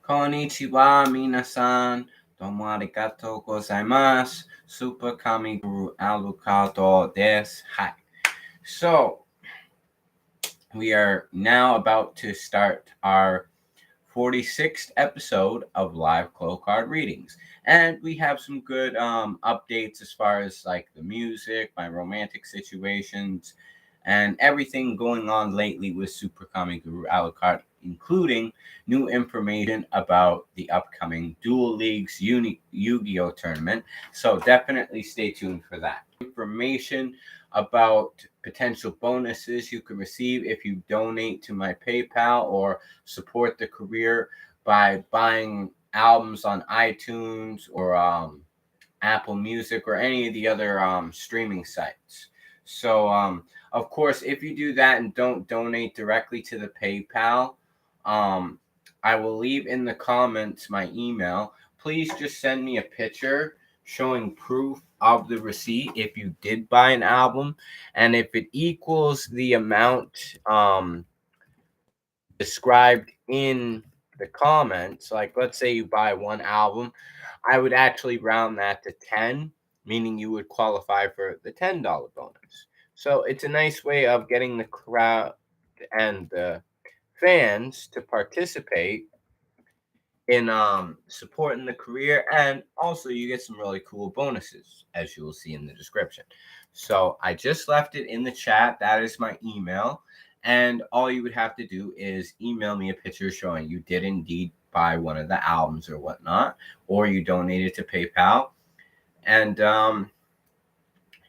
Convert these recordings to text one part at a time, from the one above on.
Konnichiwa, minasan. Domo arigatou gozaimasu. Super Kami Guru Alucard desu. Hi. So, we are now about to start our 46th episode of live Clow card readings. And we have some good updates as far as like the music, my romantic situations, and everything going on lately with Super Kami Guru Alucard, including new information about the upcoming Dual Leagues Yu-Gi-Oh tournament. So definitely stay tuned for that. Information about potential bonuses you can receive if you donate to my PayPal or support the career by buying albums on iTunes or Apple Music or any of the other streaming sites. So, of course, if you do that and don't donate directly to the PayPal, I will leave in the comments my email. Please just send me a picture showing proof of the receipt if you did buy an album, and if it equals the amount described in the comments, like let's say you buy one album, I would actually round that to 10, meaning you would qualify for the $10 bonus. So it's a nice way of getting the crowd and the fans to participate in supporting the career, and also you get some really cool bonuses as you will see in the description. So I just left it in the chat. That is my email, and all you would have to do is email me a picture showing you did indeed buy one of the albums or whatnot, or you donated to PayPal. And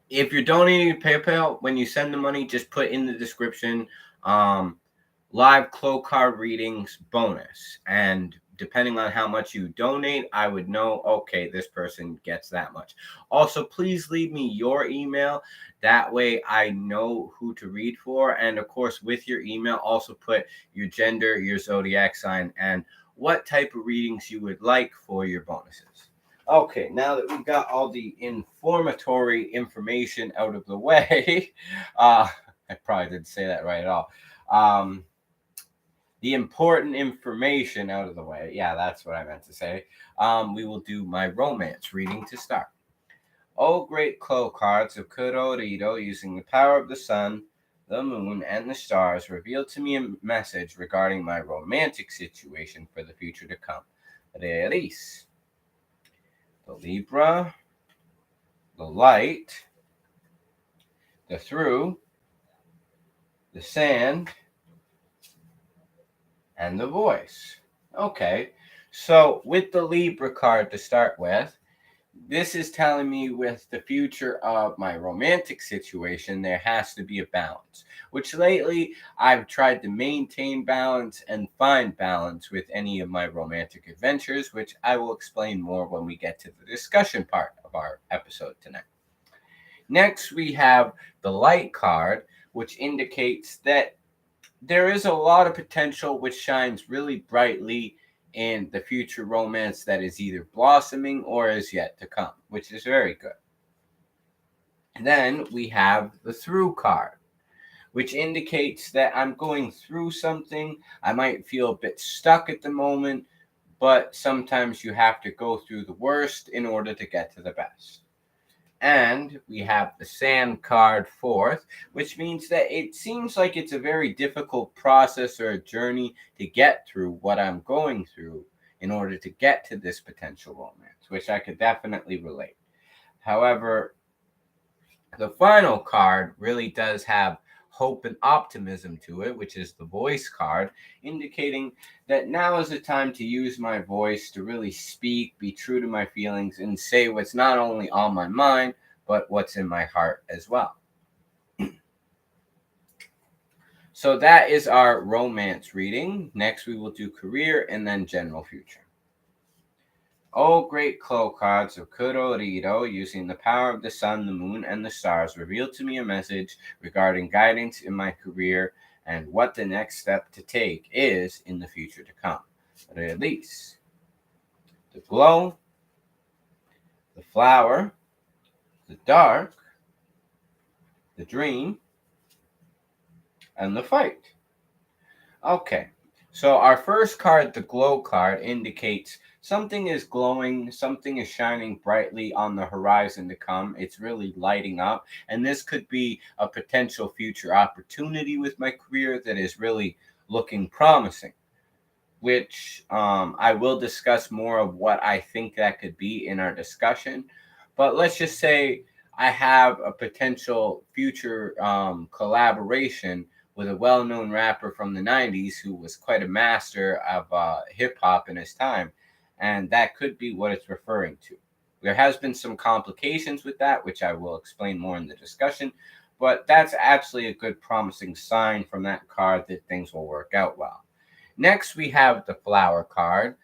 if you're donating to PayPal, when you send the money, just put in the description live Clow card readings bonus. And depending on how much you donate, I would know, okay, this person gets that much. Also, please leave me your email. That way I know who to read for. And of course, with your email, also put your gender, your zodiac sign, and what type of readings you would like for your bonuses. Okay, now that we've got all the informatory information out of the way, I probably didn't say that right at all. The important information out of the way. Yeah, that's what I meant to say. We will do my romance reading to start. Oh, great Clow cards of Kurorito, using the power of the sun, the moon, and the stars, reveal to me a message regarding my romantic situation for the future to come. Release. The Libra, the light, the through, the sand, and the voice. Okay, so with the Libra card to start with, this is telling me with the future of my romantic situation, there has to be a balance, which lately I've tried to maintain balance and find balance with any of my romantic adventures, which I will explain more when we get to the discussion part of our episode tonight. Next, we have the light card, which indicates that there is a lot of potential which shines really brightly in the future romance that is either blossoming or is yet to come, which is very good. And then we have the through card, which indicates that I'm going through something. I might feel a bit stuck at the moment, but sometimes you have to go through the worst in order to get to the best. And we have the sand card fourth, which means that it seems like it's a very difficult process or a journey to get through what I'm going through in order to get to this potential romance, which I could definitely relate. However, the final card really does have hope and optimism to it, which is the voice card, indicating that now is the time to use my voice to really speak, be true to my feelings, and say what's not only on my mind, but what's in my heart as well. So that is our romance reading. Next, we will do career and then general future. Oh, great Clow cards of Kurorito, using the power of the sun, the moon, and the stars, reveal to me a message regarding guidance in my career and what the next step to take is in the future to come. Release. The glow, the flower, the dark, the dream, and the fight. Okay, So our first card, the glow card, indicates something is glowing, something is shining brightly on the horizon to come. It's really lighting up, and this could be a potential future opportunity with my career that is really looking promising, which I will discuss more of what I think that could be in our discussion. But let's just say I have a potential future collaboration with a well known rapper from the 90s who was quite a master of hip hop in his time. And that could be what it's referring to. There has been some complications with that, which I will explain more in the discussion. But that's actually a good promising sign from that card that things will work out well. Next, we have the flower card,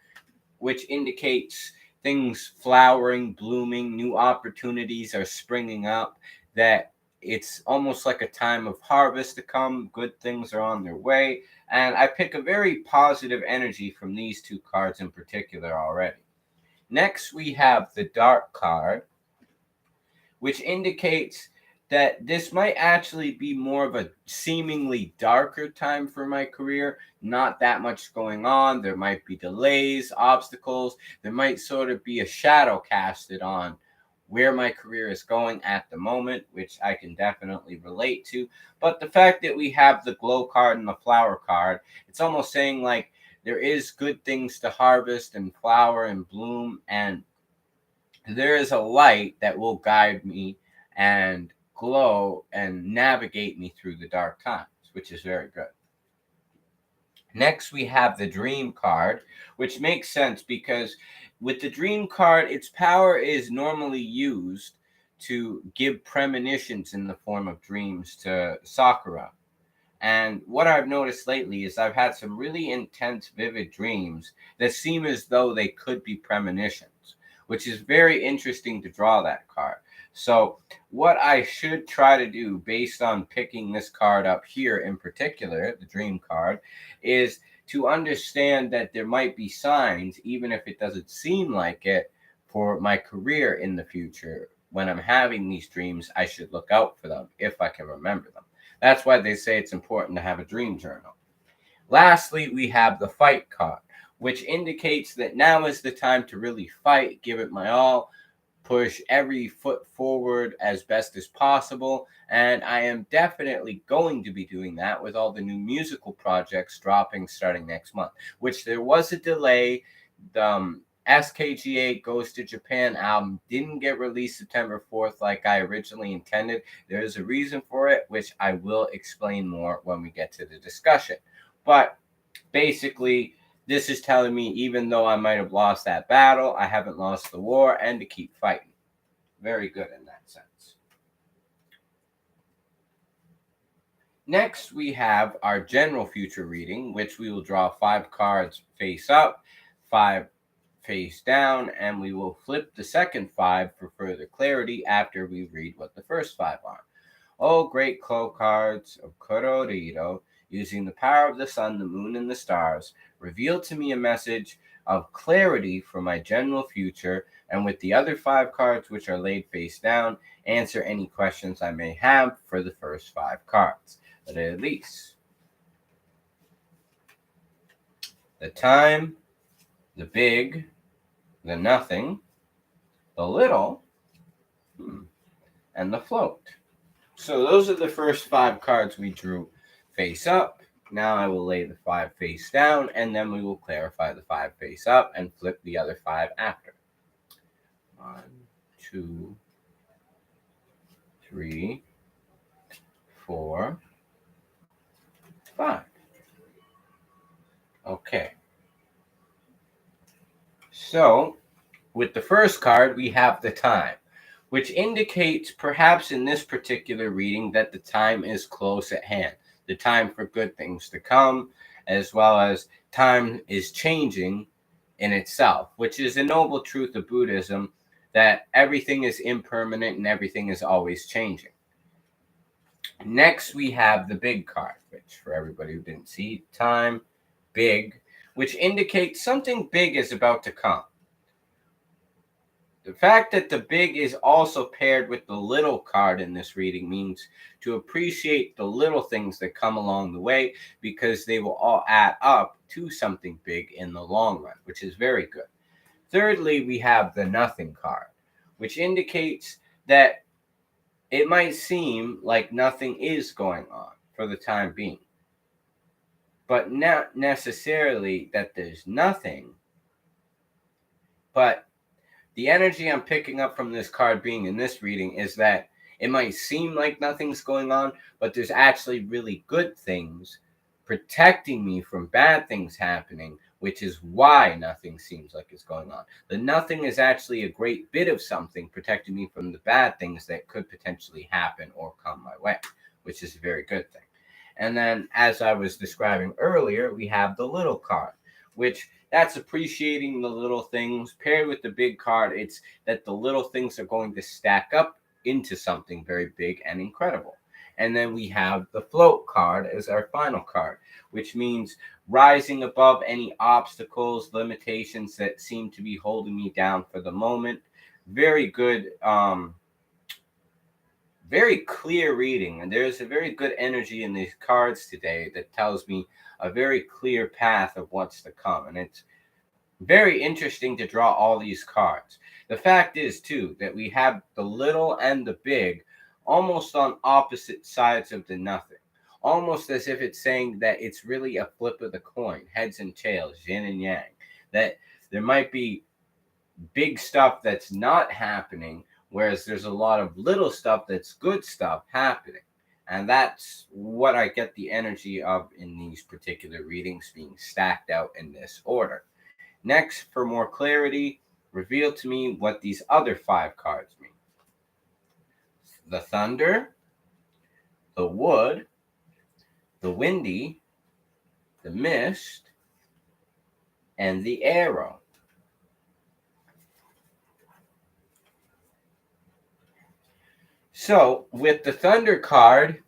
which indicates things flowering, blooming, new opportunities are springing up, that it's almost like a time of harvest to come. Good things are on their way. And I pick a very positive energy from these two cards in particular already. Next, we have the dark card, which indicates that this might actually be more of a seemingly darker time for my career. Not that much going on. There might be delays, obstacles. There might sort of be a shadow casted on where my career is going at the moment, which I can definitely relate to. But the fact that we have the glow card and the flower card, it's almost saying like there is good things to harvest and flower and bloom, and there is a light that will guide me and glow and navigate me through the dark times, which is very good. Next, we have the dream card, which makes sense because with the dream card, its power is normally used to give premonitions in the form of dreams to Sakura. And what I've noticed lately is I've had some really intense, vivid dreams that seem as though they could be premonitions, which is very interesting to draw that card. So, what I should try to do based on picking this card up here in particular, the dream card, is to understand that there might be signs, even if it doesn't seem like it, for my career in the future. When I'm having these dreams, I should look out for them if I can remember them. That's why they say it's important to have a dream journal. Lastly, we have the fight card, which indicates that now is the time to really fight, give it my all, push every foot forward as best as possible. And I am definitely going to be doing that with all the new musical projects dropping starting next month, which there was a delay. The S.K.G.A. Goes to Japan album didn't get released September 4th like I originally intended. There is a reason for it, which I will explain more when we get to the discussion. But basically, this is telling me even though I might have lost that battle, I haven't lost the war and to keep fighting. Very good in that sense. Next, we have our general future reading, which we will draw 5 cards face up, 5 face down, and we will flip the second 5 for further clarity after we read what the first 5 are. Oh, great Clow cards of Kororito, using the power of the sun, the moon, and the stars, reveal to me a message of clarity for my general future, and with the other 5 cards, which are laid face down, answer any questions I may have for the first 5 cards. But at least the time, the big, the nothing, the little, and the float. So those are the first 5 cards we drew face up. Now I will lay the 5 face down, and then we will clarify the 5 face up and flip the other 5 after. 1, 2, 3, 4, 5. Okay. So with the first card, we have the time, which indicates perhaps in this particular reading that the time is close at hand, the time for good things to come, as well as time is changing in itself, which is a noble truth of Buddhism, that everything is impermanent and everything is always changing. Next, we have the big card, which for everybody who didn't see, time, big, which indicates something big is about to come. The fact that the big is also paired with the little card in this reading means to appreciate the little things that come along the way, because they will all add up to something big in the long run, which is very good. Thirdly, we have the nothing card, which indicates that it might seem like nothing is going on for the time being, but not necessarily that there's nothing, but the energy I'm picking up from this card being in this reading is that it might seem like nothing's going on, but there's actually really good things protecting me from bad things happening, which is why nothing seems like it's going on. The nothing is actually a great bit of something protecting me from the bad things that could potentially happen or come my way, which is a very good thing. And then, as I was describing earlier, we have the little card, which that's appreciating the little things paired with the big card. It's that the little things are going to stack up into something very big and incredible. And then we have the float card as our final card, which means rising above any obstacles, limitations that seem to be holding me down for the moment. Very good, very clear reading, and there's a very good energy in these cards today that tells me a very clear path of what's to come. And it's very interesting to draw all these cards. The fact is, too, that we have the little and the big almost on opposite sides of the nothing. Almost as if it's saying that it's really a flip of the coin, heads and tails, yin and yang. That there might be big stuff that's not happening, whereas there's a lot of little stuff that's good stuff happening. And that's what I get the energy of in these particular readings being stacked out in this order. Next, for more clarity, reveal to me what these other five cards mean. The thunder, the wood, the windy, the mist, and the arrow. So, with the thunder card,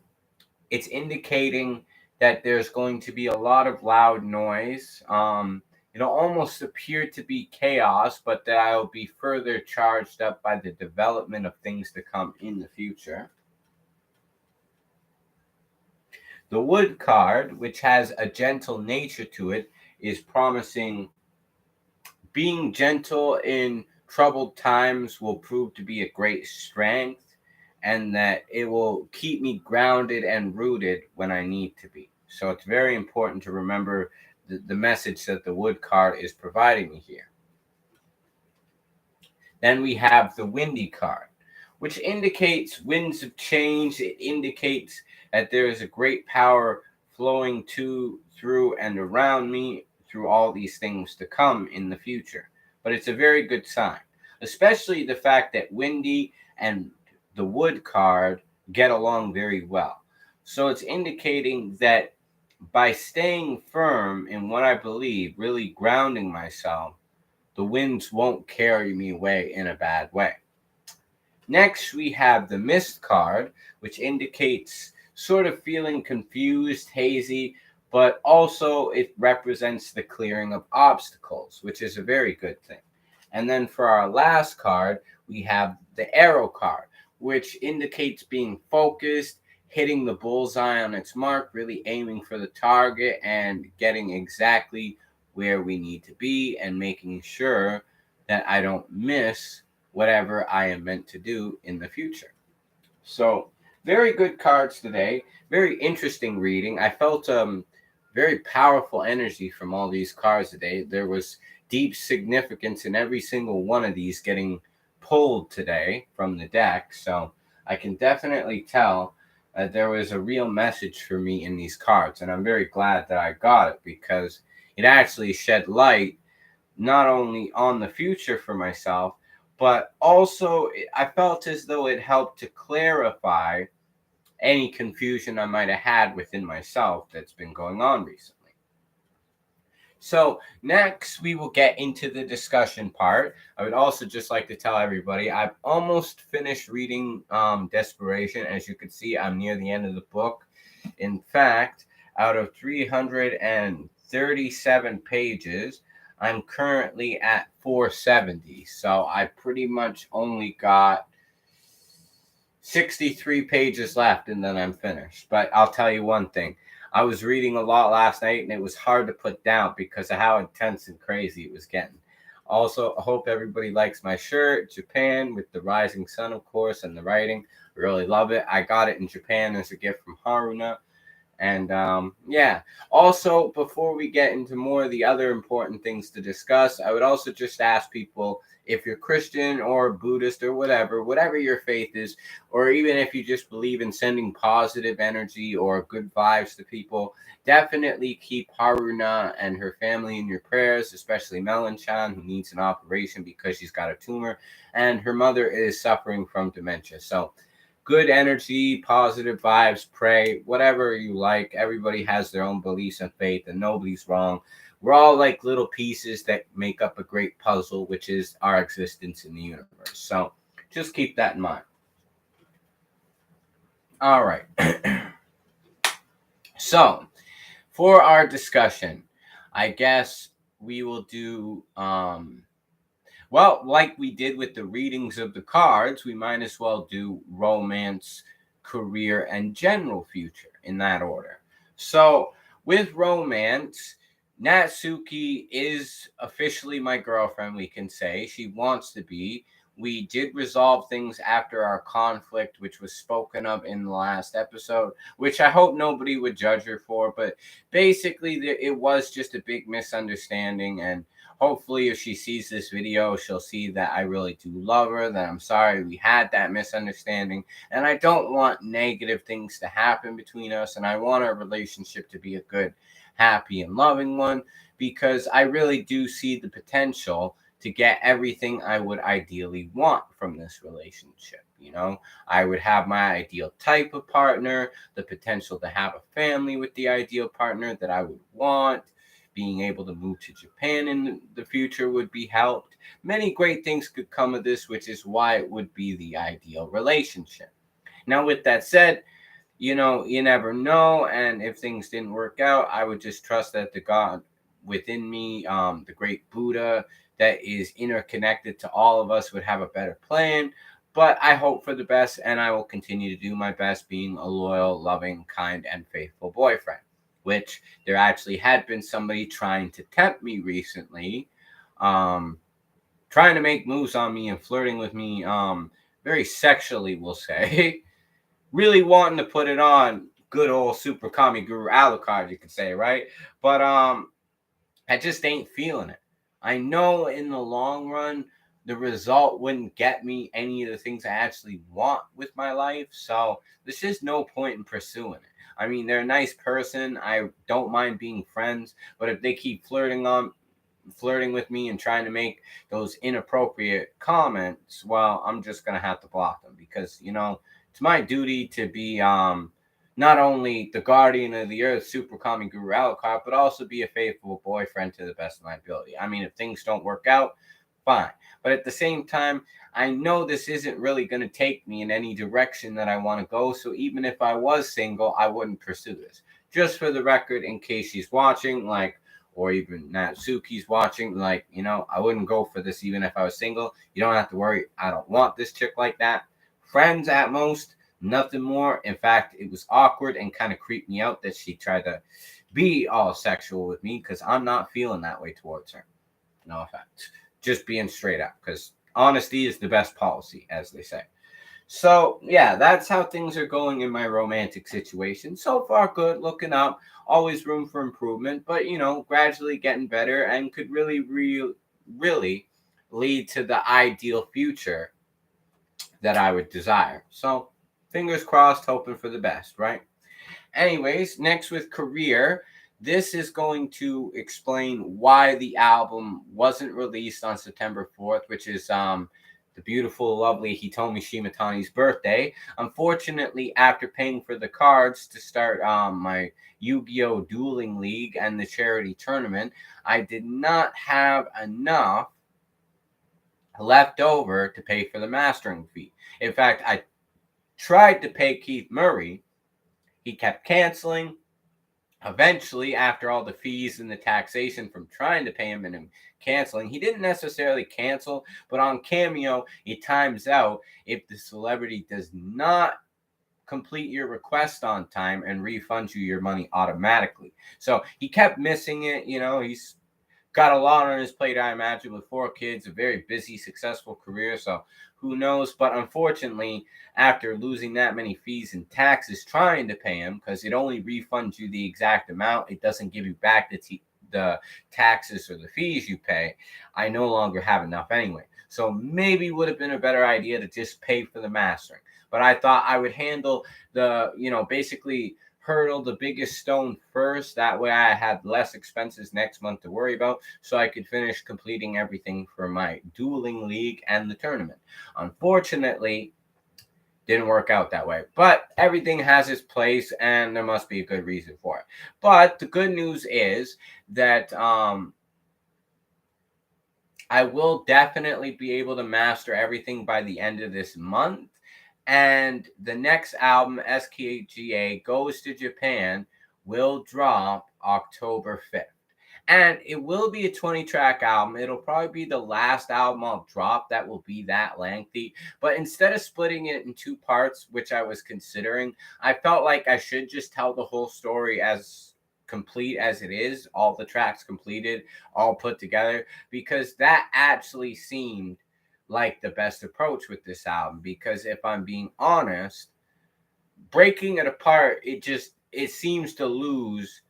it's indicating that there's going to be a lot of loud noise. It'll almost appear to be chaos, but that I'll be further charged up by the development of things to come in the future. The wood card, which has a gentle nature to it, is promising being gentle in troubled times will prove to be a great strength, and that it will keep me grounded and rooted when I need to be. So it's very important to remember the message that the wood card is providing me here. Then we have the windy card, which indicates winds of change. It indicates that there is a great power flowing to, through, and around me through all these things to come in the future. But it's a very good sign, especially the fact that windy and the wood card get along very well. So it's indicating that by staying firm in what I believe, really grounding myself, the winds won't carry me away in a bad way. Next, we have the mist card, which indicates sort of feeling confused, hazy, but also it represents the clearing of obstacles, which is a very good thing. And then for our last card, we have the arrow card, which indicates being focused, hitting the bullseye on its mark, really aiming for the target and getting exactly where we need to be and making sure that I don't miss whatever I am meant to do in the future. So, very good cards today. Very interesting reading. I felt very powerful energy from all these cards today. There was deep significance in every single one of these getting pulled today from the deck. So, I can definitely tell that there was a real message for me in these cards. And I'm very glad that I got it, because it actually shed light not only on the future for myself, but also I felt as though it helped to clarify any confusion I might have had within myself that's been going on recently. So next we will get into the discussion part. I would also just like to tell everybody I've almost finished reading Desperation. As you can see, I'm near the end of the book. In fact, out of 337 pages, I'm currently at 470. So I pretty much only got 63 pages left and then I'm finished. But I'll tell you one thing. I was reading a lot last night and it was hard to put down because of how intense and crazy it was getting. Also, I hope everybody likes my shirt, Japan with the rising sun, of course, and the writing. I really love it. I got it in Japan as a gift from Haruna. And yeah, also, before we get into more of the other important things to discuss, I would also just ask people if you're Christian or Buddhist or whatever your faith is, or even if you just believe in sending positive energy or good vibes to people, definitely keep Haruna and her family in your prayers, especially Melanchan, who needs an operation because she's got a tumor, and her mother is suffering from dementia. So, good energy, positive vibes, pray, whatever you like. Everybody has their own beliefs and faith, and nobody's wrong. We're all like little pieces that make up a great puzzle, which is our existence in the universe. So just keep that in mind. All right. So for our discussion, I guess we will do well, like we did with the readings of the cards, we might as well do romance, career, and general future in that order. So, with romance, Natsuki is officially my girlfriend, we can say. She wants to be. We did resolve things after our conflict, which was spoken of in the last episode, which I hope nobody would judge her for. But basically, it was just a big misunderstanding, and hopefully if she sees this video, she'll see that I really do love her, that I'm sorry we had that misunderstanding, and I don't want negative things to happen between us, and I want our relationship to be a good, happy, and loving one, because I really do see the potential to get everything I would ideally want from this relationship. You know, I would have my ideal type of partner, the potential to have a family with the ideal partner that I would want. Being able to move to Japan in the future would be helped. Many great things could come of this, which is why it would be the ideal relationship. Now, with that said, you know, you never know. And if things didn't work out, I would just trust that the God within me, the great Buddha that is interconnected to all of us, would have a better plan. But I hope for the best, and I will continue to do my best being a loyal, loving, kind, and faithful boyfriend. Which there actually had been somebody trying to tempt me recently, um, trying to make moves on me and flirting with me, very sexually, we'll say. Really wanting to put it on good old super kami guru Alucard, you could say, right? But I just ain't feeling it. I know in the long run, the result wouldn't get me any of the things I actually want with my life. So there's just no point in pursuing it. I mean, they're a nice person. I don't mind being friends, but if they keep flirting with me and trying to make those inappropriate comments, well, I'm just gonna have to block them because it's my duty to be not only the guardian of the earth, super common guru Alucard, but also be a faithful boyfriend to the best of my ability. I mean, if things don't work out, fine. But at the same time, I know this isn't really going to take me in any direction that I want to go. So even if I was single, I wouldn't pursue this. Just for the record, in case she's watching, like, or even Natsuki's watching, like, I wouldn't go for this even if I was single. You don't have to worry. I don't want this chick like that. Friends at most, nothing more. In fact, it was awkward and kind of creeped me out that she tried to be all sexual with me because I'm not feeling that way towards her. No offense. Just being straight up because honesty is the best policy, as they say. So, yeah, that's how things are going in my romantic situation. So far, good, looking up, always room for improvement, but, gradually getting better and could really lead to the ideal future that I would desire. So, fingers crossed, hoping for the best, right? Anyways, next with career, this is going to explain why the album wasn't released on September 4th, which is the beautiful, lovely Hitomi Shimatani's birthday. Unfortunately, after paying for the cards to start my Yu-Gi-Oh! Dueling League and the charity tournament, I did not have enough left over to pay for the mastering fee. In fact, I tried to pay Keith Murray. He kept canceling. Eventually, after all the fees and the taxation from trying to pay him and him canceling, he didn't necessarily cancel, but on Cameo, it times out if the celebrity does not complete your request on time and refund you your money automatically. So he kept missing it. He's got a lot on his plate, I imagine, with 4 kids, a very busy, successful career. So who knows? But unfortunately, after losing that many fees and taxes trying to pay him, because it only refunds you the exact amount, it doesn't give you back the taxes or the fees you pay. I no longer have enough anyway. So maybe would have been a better idea to just pay for the mastering. But I thought I would handle basically hurdle the biggest stone first. That way I had less expenses next month to worry about, so I could finish completing everything for my dueling league and the tournament. Unfortunately, didn't work out that way. But everything has its place and there must be a good reason for it. But the good news is that I will definitely be able to master everything by the end of this month. And the next album, S.K.G.A. Goes to Japan, will drop October 5th. And it will be a 20-track album. It'll probably be the last album I'll drop that will be that lengthy. But instead of splitting it in 2 parts, which I was considering, I felt like I should just tell the whole story as complete as it is, all the tracks completed, all put together, because that actually seemed like the best approach with this album. Because if I'm being honest, breaking it apart, it seems to lose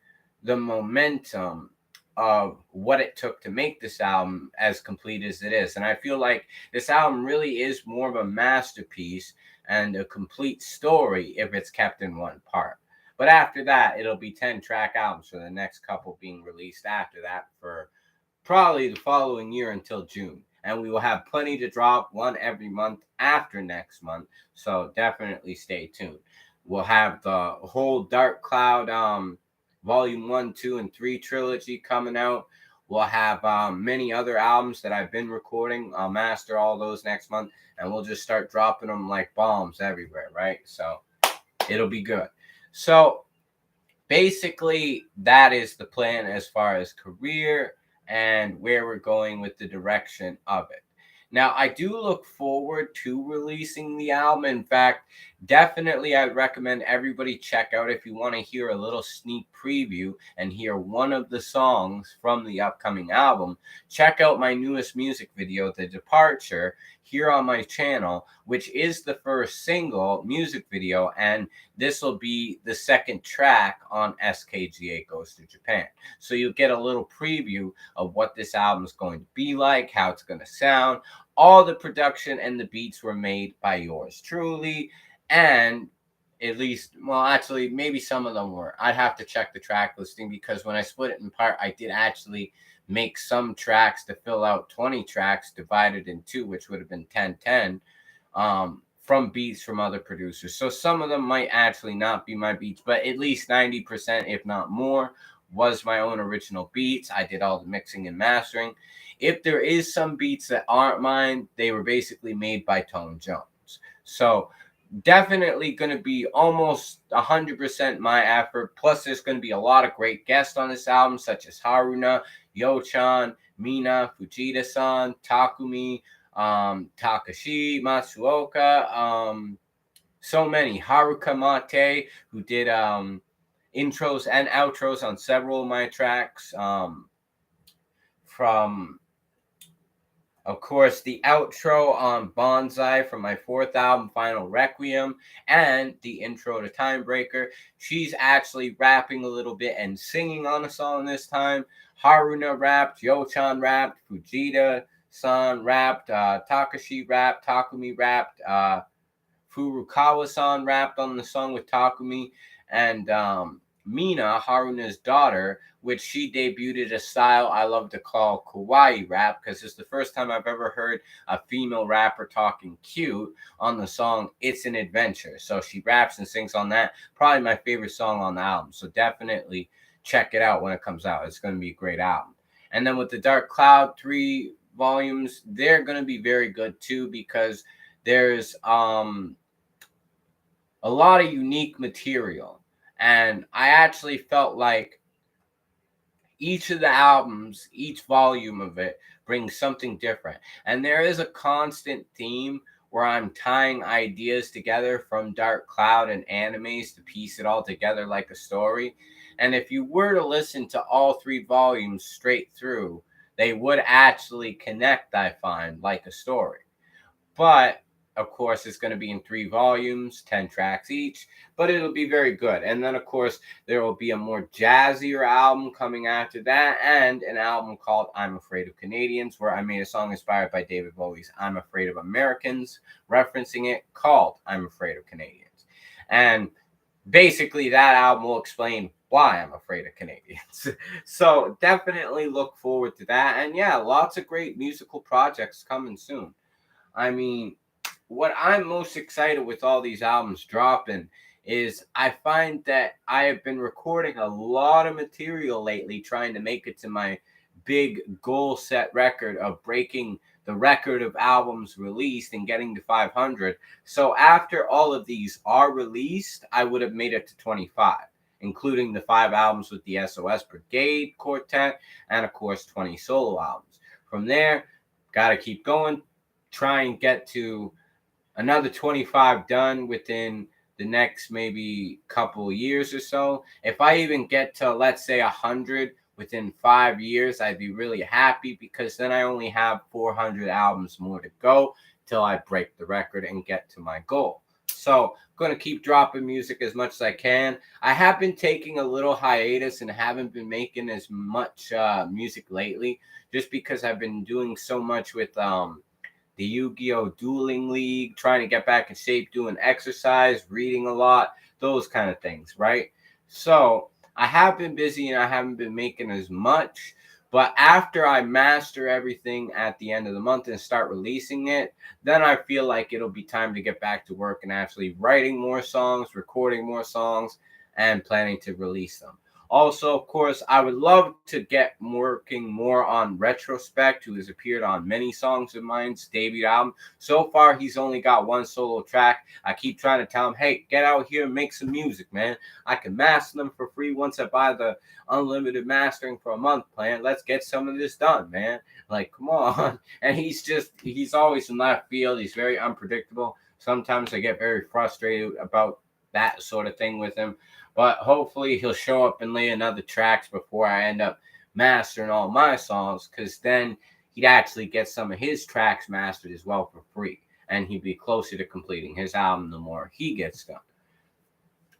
the momentum of what it took to make this album as complete as it is. And I feel like this album really is more of a masterpiece and a complete story if it's kept in 1 part. But after that, it'll be 10-track albums for the next couple being released after that for probably the following year until June. And we will have plenty to drop, one every month after next month. So definitely stay tuned. We'll have the whole Dark Cloud Volume 1, 2, and 3 trilogy coming out. We'll have many other albums that I've been recording. I'll master all those next month, and we'll just start dropping them like bombs everywhere, right? So it'll be good. So basically, that is the plan as far as career and where we're going with the direction of it. Now, I do look forward to releasing the album. In fact, definitely I'd recommend everybody check out if you want to hear a little sneak preview and hear one of the songs from the upcoming album. Check out my newest music video, The Departure, here on my channel, which is the first single music video, and this will be the second track on S.K.G.A. Goes to Japan. So you'll get a little preview of what this album is going to be like, how it's going to sound. All the production and the beats were made by yours truly, and at least, well, actually, maybe some of them were. I'd have to check the track listing, because when I split it in part, I did actually make some tracks to fill out 20 tracks divided in 2, which would have been 10-10, from beats from other producers. So some of them might actually not be my beats, but at least 90%, if not more, was my own original beats. I did all the mixing and mastering. If there is some beats that aren't mine, they were basically made by Tone Jones. So definitely going to be almost 100% my effort. Plus, there's going to be a lot of great guests on this album, such as Haruna, Yo-chan, Mina, Fujita-san, Takumi, Takashi, Matsuoka, so many. Haruka Mate, who did intros and outros on several of my tracks, from, of course, the outro on Bonsai from my 4th album, Final Requiem, and the intro to Timebreaker. She's actually rapping a little bit and singing on the song this time. Haruna rapped, Yo-chan rapped, Fujita-san rapped, Takashi rapped, Takumi rapped, Furukawa-san rapped on the song with Takumi, and Mina, Haruna's daughter, which she debuted a style I love to call kawaii rap, because it's the first time I've ever heard a female rapper talking cute on the song It's an Adventure. So she raps and sings on that. Probably my favorite song on the album. So definitely check it out when it comes out. It's going to be a great album. And then with the Dark Cloud 3 volumes, they're going to be very good too, because there's a lot of unique material. And I actually felt like each of the albums, each volume of it brings something different. And there is a constant theme where I'm tying ideas together from Dark Cloud and animes to piece it all together like a story. And if you were to listen to all three volumes straight through, they would actually connect, I find, like a story. But of course, it's going to be in three volumes, 10 tracks each, but it'll be very good. And then, of course, there will be a more jazzier album coming after that, and an album called I'm Afraid of Canadians, where I made a song inspired by David Bowie's I'm Afraid of Americans, referencing it, called I'm Afraid of Canadians. And basically, that album will explain why I'm afraid of Canadians. So definitely look forward to that. And yeah, lots of great musical projects coming soon. I mean, what I'm most excited with all these albums dropping is I find that I have been recording a lot of material lately trying to make it to my big goal set record of breaking the record of albums released and getting to 500. So after all of these are released, I would have made it to 25, including the 5 albums with the S.O.S. Brigade Quartet and of course 20 solo albums. From there, got to keep going, try and get to another 25 done within the next maybe couple years or so. If I even get to, let's say, 100 within 5 years, I'd be really happy, because then I only have 400 albums more to go till I break the record and get to my goal. So I'm going to keep dropping music as much as I can. I have been taking a little hiatus and haven't been making as much music lately, just because I've been doing so much with the Yu-Gi-Oh! Dueling League, trying to get back in shape, doing exercise, reading a lot, those kind of things, right? So I have been busy and I haven't been making as much. But after I master everything at the end of the month and start releasing it, then I feel like it'll be time to get back to work and actually writing more songs, recording more songs, and planning to release them. Also, of course, I would love to get working more on Retrospect, who has appeared on many songs of mine's debut album. So far, he's only got one solo track. I keep trying to tell him, hey, get out here and make some music, man. I can master them for free once I buy the unlimited mastering for a month plan. Let's get some of this done, man. Like, come on. And he's always in left field. He's very unpredictable. Sometimes I get very frustrated about that sort of thing with him. But hopefully he'll show up and lay another tracks before I end up mastering all my songs, because then he'd actually get some of his tracks mastered as well for free. And he'd be closer to completing his album the more he gets done.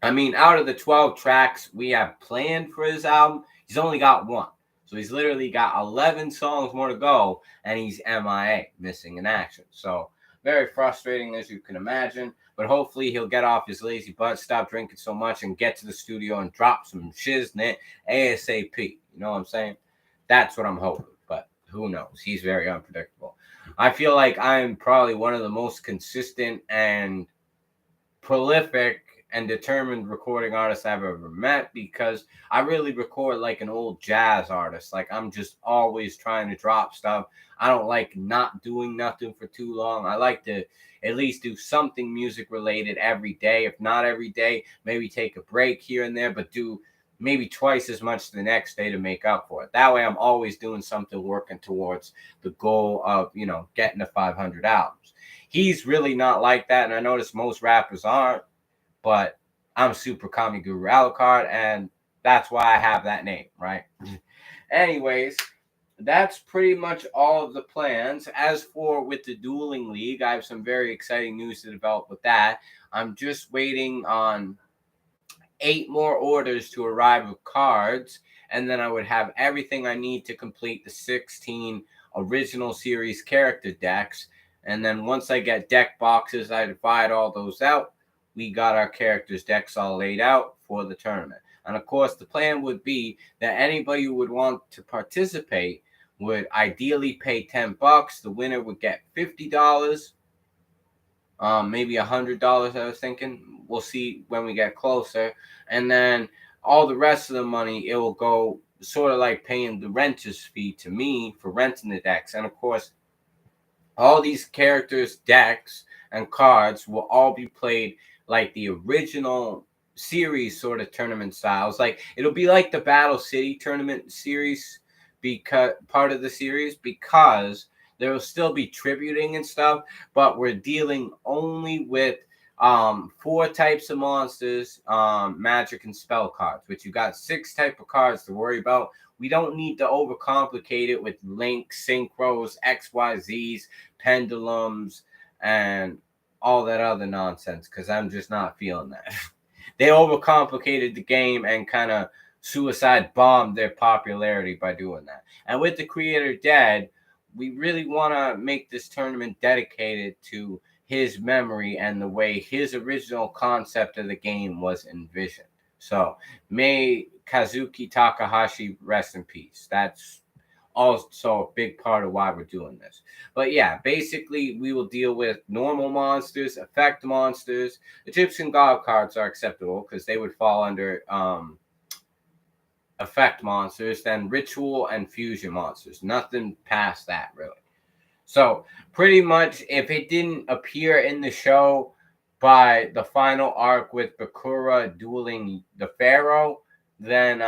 I mean, out of the 12 tracks we have planned for his album, he's only got one. So he's literally got 11 songs more to go, and he's MIA, missing in action. So very frustrating, as you can imagine. But hopefully he'll get off his lazy butt, stop drinking so much, and get to the studio and drop some shiznit ASAP. You know what I'm saying? That's what I'm hoping. But who knows? He's very unpredictable. I feel like I'm probably one of the most consistent and prolific and determined recording artists I've ever met, because I really record like an old jazz artist. Like, I'm just always trying to drop stuff. I don't like not doing nothing for too long. I like to at least do something music related every day. If not every day, maybe take a break here and there, but do maybe twice as much the next day to make up for it. That way I'm always doing something, working towards the goal of, getting to 500 albums. He's really not like that, and I notice most rappers aren't, but I'm Super Kami Guru Alucard, and that's why I have that name, right? Anyways, that's pretty much all of the plans. As for with the Dueling League, I have some very exciting news to develop with that. I'm just waiting on 8 more orders to arrive of cards, and then I would have everything I need to complete the 16 original series character decks. And then once I get deck boxes, I divide all those out. We got our characters decks all laid out for the tournament. And of course, the plan would be that anybody who would want to participate would ideally pay $10. The winner would get $50. Maybe $100, I was thinking. We'll see when we get closer. And then all the rest of the money, it will go sort of like paying the renter's fee to me for renting the decks. And of course, all these characters, decks, and cards will all be played like the original series sort of tournament styles. Like it'll be like the Battle City tournament series, because part of the series, because there will still be tributing and stuff, but we're dealing only with four types of monsters, magic and spell cards, which you got six type of cards to worry about. We don't need to overcomplicate it with links, synchros, XYZs, pendulums, and all that other nonsense, because I'm just not feeling that. They overcomplicated the game and kind of suicide bombed their popularity by doing that. And with the creator dead, we really want to make this tournament dedicated to his memory and the way his original concept of the game was envisioned. So may Kazuki Takahashi rest in peace. That's also a big part of why we're doing this. But yeah, basically we will deal with normal monsters, effect monsters. Egyptian god cards are acceptable because they would fall under effect monsters, then ritual and fusion monsters. Nothing past that really. So pretty much if it didn't appear in the show by the final arc with Bakura dueling the Pharaoh, then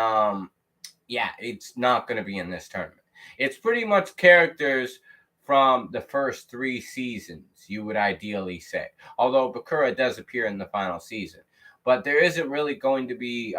yeah, it's not going to be in this tournament. It's pretty much characters from the first three seasons, you would ideally say. Although Bakura does appear in the final season. But there isn't really going to be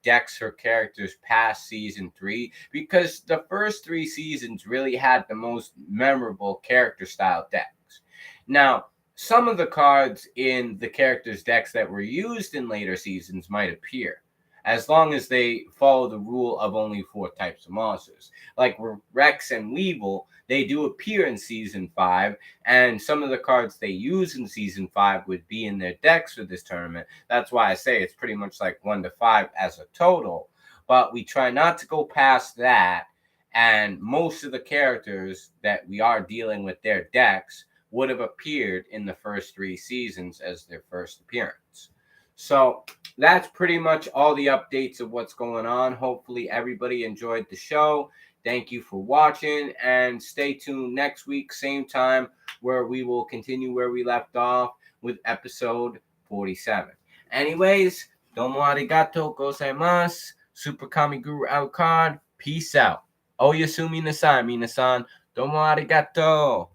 decks or characters past season 3, because the first 3 seasons really had the most memorable character style decks. Now, some of the cards in the characters' decks that were used in later seasons might appear, as long as they follow the rule of only 4 types of monsters. Like Rex and Weevil, they do appear in Season 5, and some of the cards they use in Season 5 would be in their decks for this tournament. That's why I say it's pretty much like 1 to 5 as a total. But we try not to go past that, and most of the characters that we are dealing with their decks would have appeared in the first 3 seasons as their first appearance. So that's pretty much all the updates of what's going on. Hopefully everybody enjoyed the show. Thank you for watching, and stay tuned next week, same time, where we will continue where we left off with episode 47. Anyways, domo arigato gozaimasu. Super Kami Guru Alucard. Peace out. Oyasumi nasai, minasan. Domo arigato.